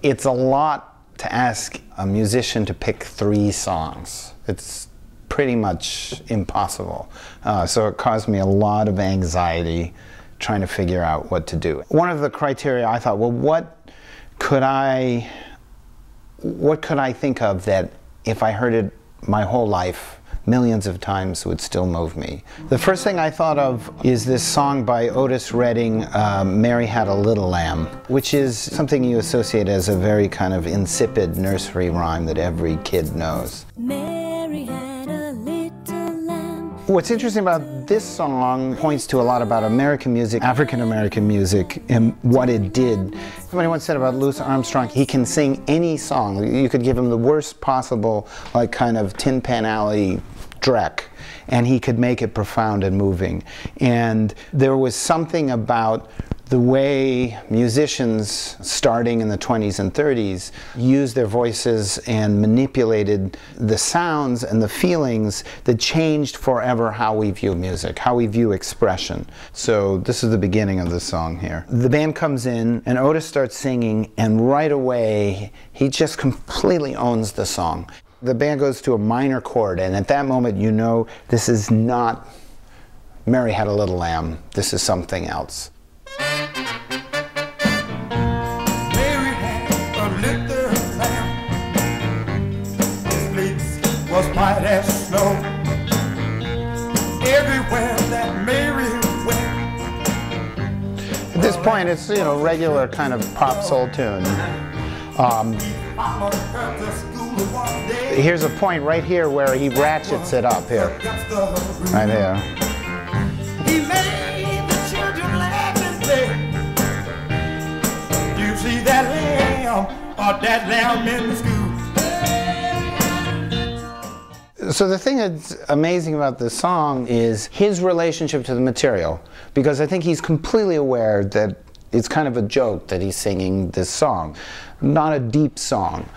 It's a lot to ask a musician to pick 3 songs. It's pretty much impossible. So it caused me a lot of anxiety trying to figure out what to do. One of the criteria, I thought, well, what could I think of that if I heard it my whole life millions of times would still move me? The first thing I thought of is this song by Otis Redding, Mary Had a Little Lamb, which is something you associate as a very kind of insipid nursery rhyme that every kid knows. Mary had a little lamb. What's interesting about this song points to a lot about American music, African-American music, and what it did. Somebody once said about Louis Armstrong, he can sing any song. You could give him the worst possible, like, kind of Tin Pan Alley dreck, and he could make it profound and moving. And there was something about the way musicians starting in the 20s and 30s used their voices and manipulated the sounds and the feelings that changed forever how we view music, how we view expression. So this is the beginning of the song here. The band comes in and Otis starts singing, and right away he just completely owns the song. The band goes to a minor chord, and at that moment you know this is not Mary Had a Little Lamb, this is something else. Mary had a little lamb, his fleece was white as snow. Everywhere that Mary went. At this point it's, you know, regular kind of pop soul tune. Here's a point right here where he ratchets it up here. Right here. He made the children laugh and play. You see that lamb, or that lamb in the school. So the thing that's amazing about this song is his relationship to the material, because I think he's completely aware that it's kind of a joke that he's singing this song, not a deep song.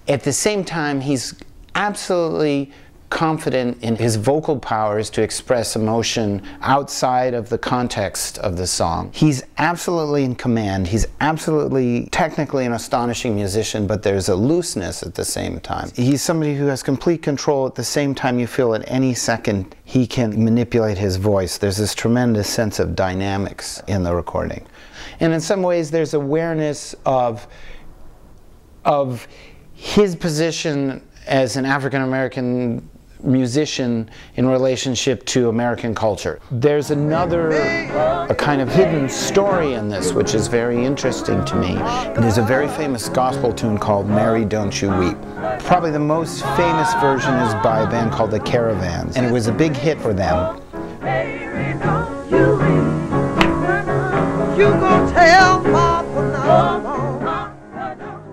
At the same time, he's absolutely confident in his vocal powers to express emotion outside of the context of the song. He's absolutely in command. He's absolutely technically an astonishing musician, but there's a looseness at the same time. He's somebody who has complete control. At the same time, you feel at any second he can manipulate his voice. There's this tremendous sense of dynamics in the recording. And in some ways, there's awareness of his position as an African-American musician in relationship to American culture. There's a kind of hidden story in this which is very interesting to me. There's a very famous gospel tune called Mary Don't You Weep. Probably the most famous version is by a band called the Caravans, and it was a big hit for them. Mary, don't you weep. You gon' tell Papa no.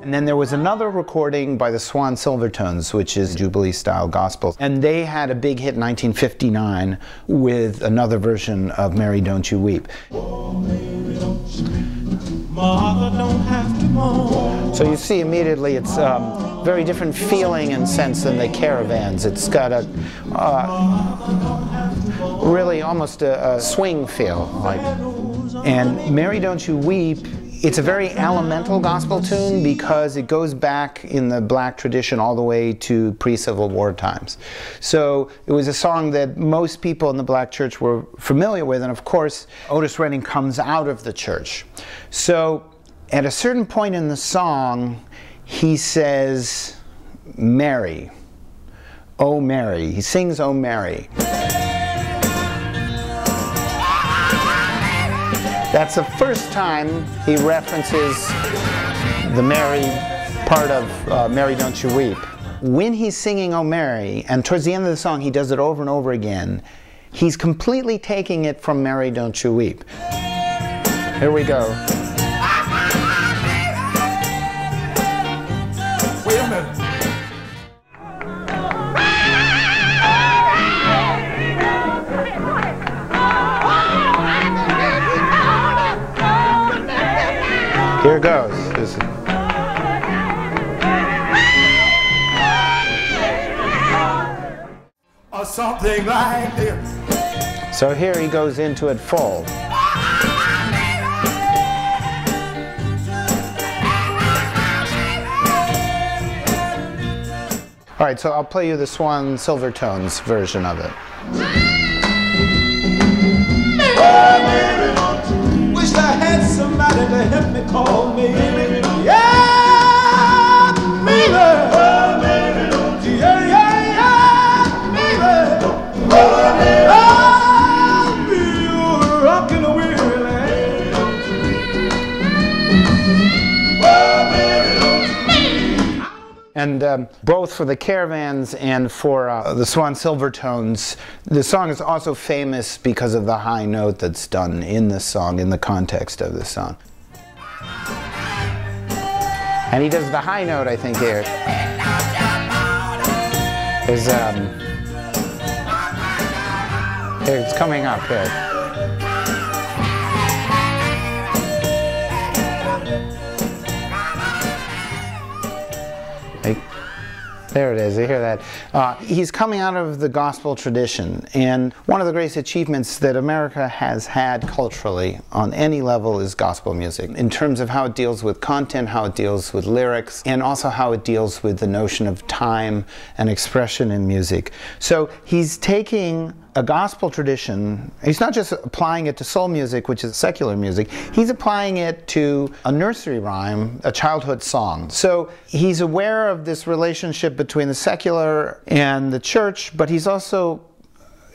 And then there was another recording by the Swan Silvertones, which is Jubilee-style gospel. And they had a big hit in 1959 with another version of Mary Don't You Weep. So you see immediately it's very different feeling and sense than the Caravans. It's got a really almost a swing feel. And Mary Don't You Weep, it's a very elemental gospel tune because it goes back in the black tradition all the way to pre-Civil War times. So it was a song that most people in the black church were familiar with, and of course Otis Redding comes out of the church. So at a certain point in the song he says, Mary, oh Mary. He sings Oh Mary. That's the first time he references the Mary part of Mary Don't You Weep. When he's singing Oh Mary, and towards the end of the song he does it over and over again, he's completely taking it from Mary Don't You Weep. Here we go. Wait a minute. Here goes. Or something like this. So here he goes into it full. All right, so I'll play you the Swan Silvertones version of it. Wish I had somebody to help me call me. Yeah, baby. Yeah, yeah, yeah, baby. I'll be rocking a wheel. And both for the Caravans and for the Swan Silvertones, the song is also famous because of the high note that's done in the song, in the context of the song. And he does the high note, I think, here. Here, it's coming up here. There it is, you hear that. He's coming out of the gospel tradition, and one of the greatest achievements that America has had culturally on any level is gospel music, in terms of how it deals with content, how it deals with lyrics, and also how it deals with the notion of time and expression in music. So he's taking a gospel tradition, he's not just applying it to soul music, which is secular music, he's applying it to a nursery rhyme, a childhood song. So he's aware of this relationship between the secular and the church, but he's also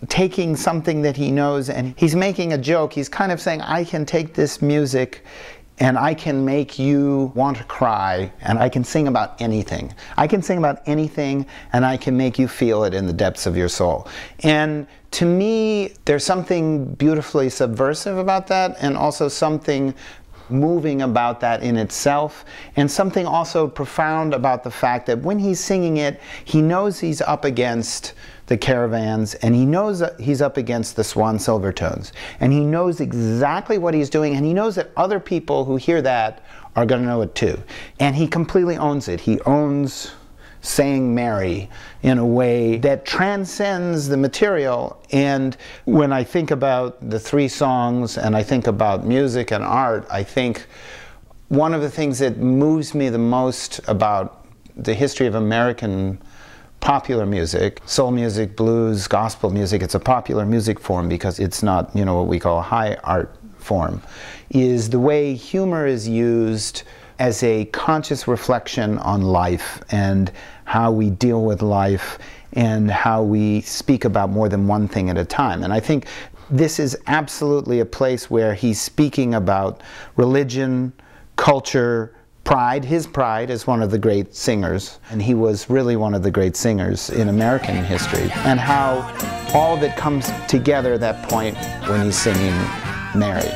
taking something that he knows and he's making a joke. He's kind of saying, I can take this music and I can make you want to cry, and I can sing about anything. I can sing about anything, and I can make you feel it in the depths of your soul. And to me, there's something beautifully subversive about that, and also something moving about that in itself, and something also profound about the fact that when he's singing it, he knows he's up against the Caravans, and he knows that he's up against the Swan Silvertones, and he knows exactly what he's doing, and he knows that other people who hear that are going to know it too. And he completely owns it. He owns saying Mary in a way that transcends the material. And when I think about the three songs and I think about music and art, I think one of the things that moves me the most about the history of American popular music, soul music, blues, gospel music, it's a popular music form because it's not, you know, what we call a high art form, is the way humor is used as a conscious reflection on life and how we deal with life and how we speak about more than one thing at a time. And I think this is absolutely a place where he's speaking about religion, culture, pride, his pride as one of the great singers, and he was really one of the great singers in American history, and how all of it comes together at that point when he's singing Mary.